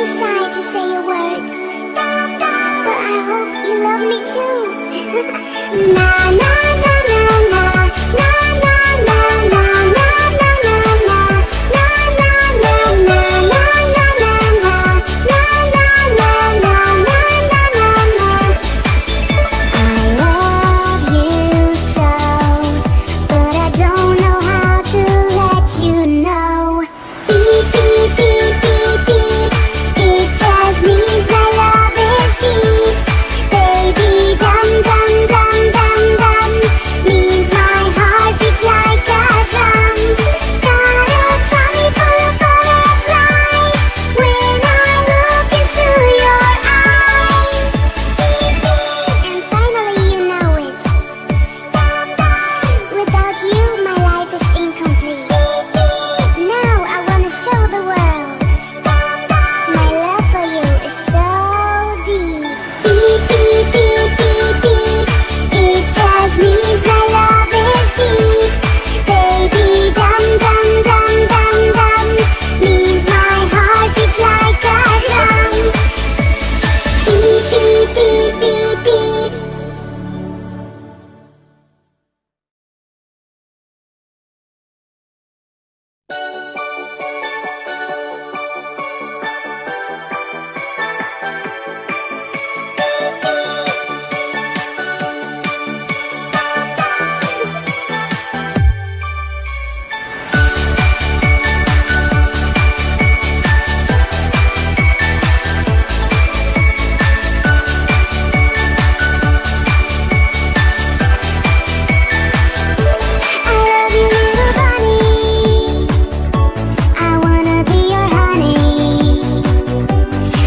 too shy to say a word, but I hope you love me too. Na na na na na, na na na na, na na na na, na na na na, na na na na, na na na na, na na na. I love you so, but I don't know how to let you know. Beep beep beep beep beep, it just means my love is deep. Baby, dum dum dum dum dum, means my heart beats like a drum. Got a tummy full of butterflies when I look into your eyes. Beep beep, and finally you know it. Dum dum, without you my life is incomplete. Beep beep, now I wanna show the world. Dum dum, my love for you is so deep. Beep beep beep beep beep, it just means my love is deep. Baby, dum dum dum dum dum, means my heart beats like a drum. Beep beep beep beep beep. I love you, little bunny. I wanna be your honey.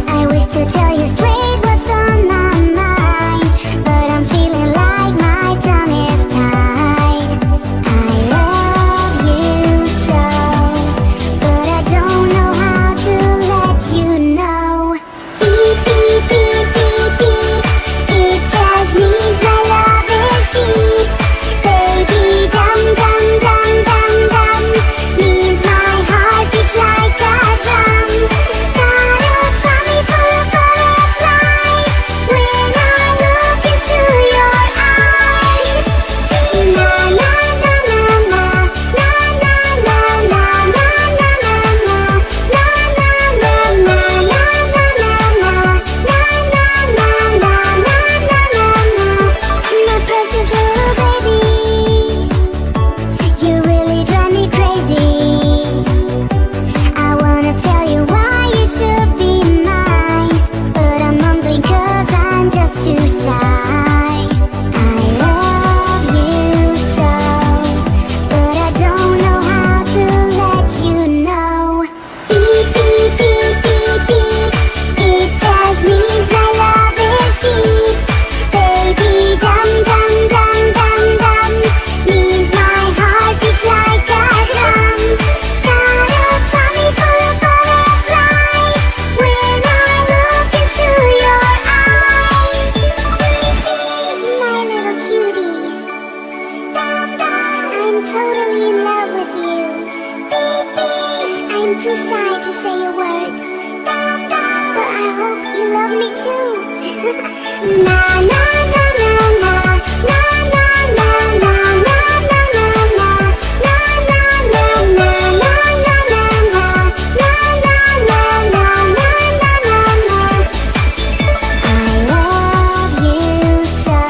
I wish to tell you straight what's on my mind, but I'm feeling like my tongue is tied. I love you so, but I don't know how to let you know. Beep beep beep beep beep, it just means my love is deep. Baby, dum dum dum dum dum, means my heart beats like a drum. Got a tummy full of butterflies when I look into your eyes. Na na na na na, na na na na, na na na na, na na na na, na na na na, my precious little baby. You really drive me crazy. I wanna tell you why you should be mine, but I'm mumbling 'cause I'm just too shy. I love you so, but I don't know how to let you know. Beep beep beep beep beep, it just means my love is deep. Baby, dum dum dum dum dum, means my heart beats like a drum. Got a tummy full of butterflies when I look into your eyes. My little cutie, dum dum, I'm totally in love with you. Beep beep, I'm too shy to say a word, dum dum, but I hope you love me too. Na na na na na, na na na na, na na na na, na na na na, na na na na, na na na na, na na na. I love you so,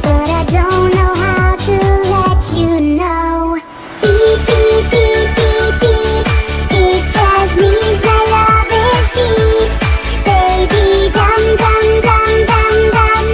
but I don't know how to let you know. Beep beep beep beep beep, it just means my love is deep. Baby, dum dum dum dum dum,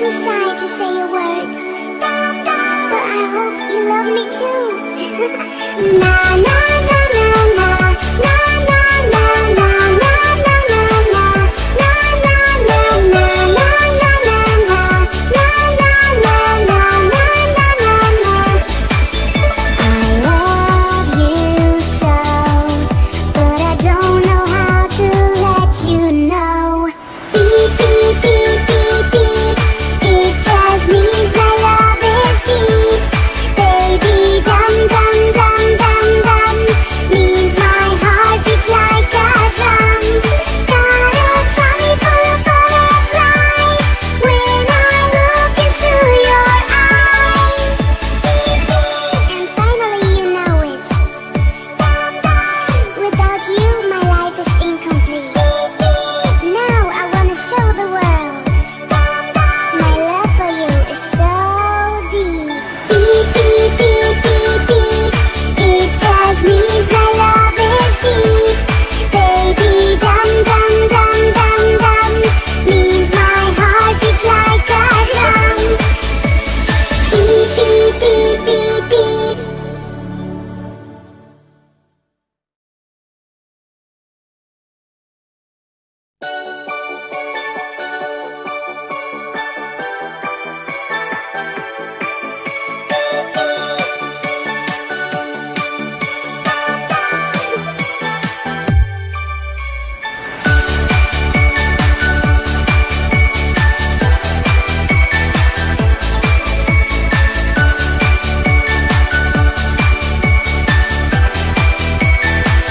too shy to say a word, but I hope you love me too. Na na na na na, na na na na, na na na na, na na na na, na na na na, na na na na, na na na. I love you so, but I don't know how to let you know. Beep beep beep beep beep, it just means my love is deep. Baby dum dum dum dum dum, means my heart beats like a drum. Got a tummy full of butterflies when I look into your eyes. Beep beep, and finally you know it. Dum dum, without you my life is incomplete. Beep beep, now I wanna show the world. Dum dum, my love for you is so deep. Beep beep beep beep beep, it just means my love is deep. Baby dum dum dum dum dum, means my heart beats like a drum. Beep beep beep beep beep.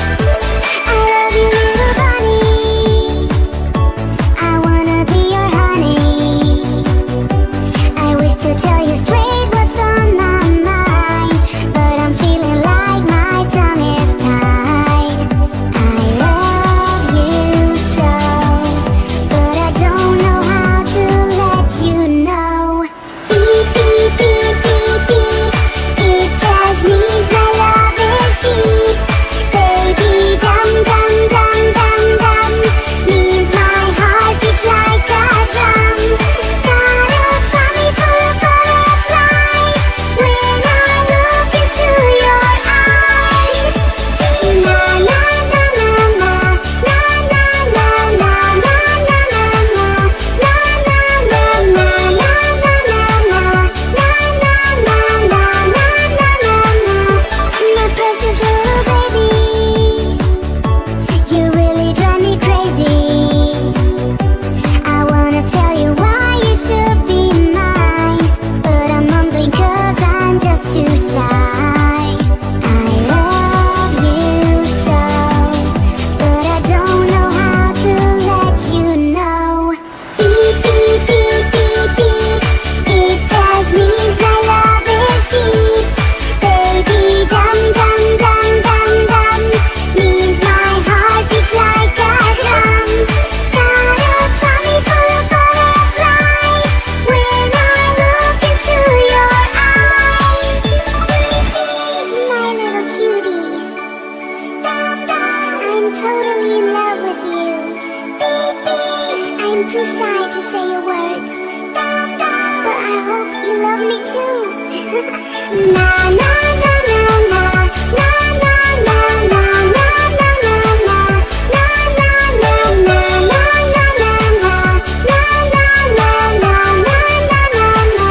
I love you, little bunny. I wanna be your honey. I wish to tell you straight what's on my mind, but I'm feeling like my tongue is tied. I love you so, but I don't know how to let you know. Beep beep beep beep beep, it just means my love is deep. Baby dum dum dum dum dum, means my heart beats like a drum. Got a tummy full of butterflies when I look into your eyes. Na na na na na, na na na na, na na na na, na na na na, na na na na, na na na na. My precious little baby, you really drive me crazy. I wanna tell you why you should be mine, but I'm mumbling 'cause I'm just too shy. I love you so, but I don't know how to let you know. Beep beep beep beep beep, it just means my love is deep. Baby dum dum dum dum dum, means my heart beats like a drum. Got a tummy full of butterflies when I look into your eyes. My little cutie, dum dum, I'm totally in love with you. Beep beep, I'm too shy to say a word, dum dum, but I hope you love me too. Na na na na na, na na na na, na na na na, na na na na, na na na na, na na na na, na na na.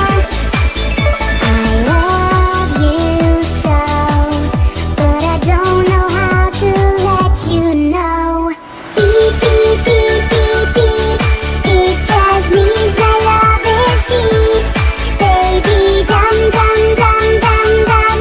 I love you so, but I don't know how to let you know. Beep beep beep beep beep, it just means my love is deep. Baby dum dum dum dum dum,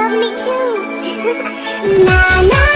love me too. Na na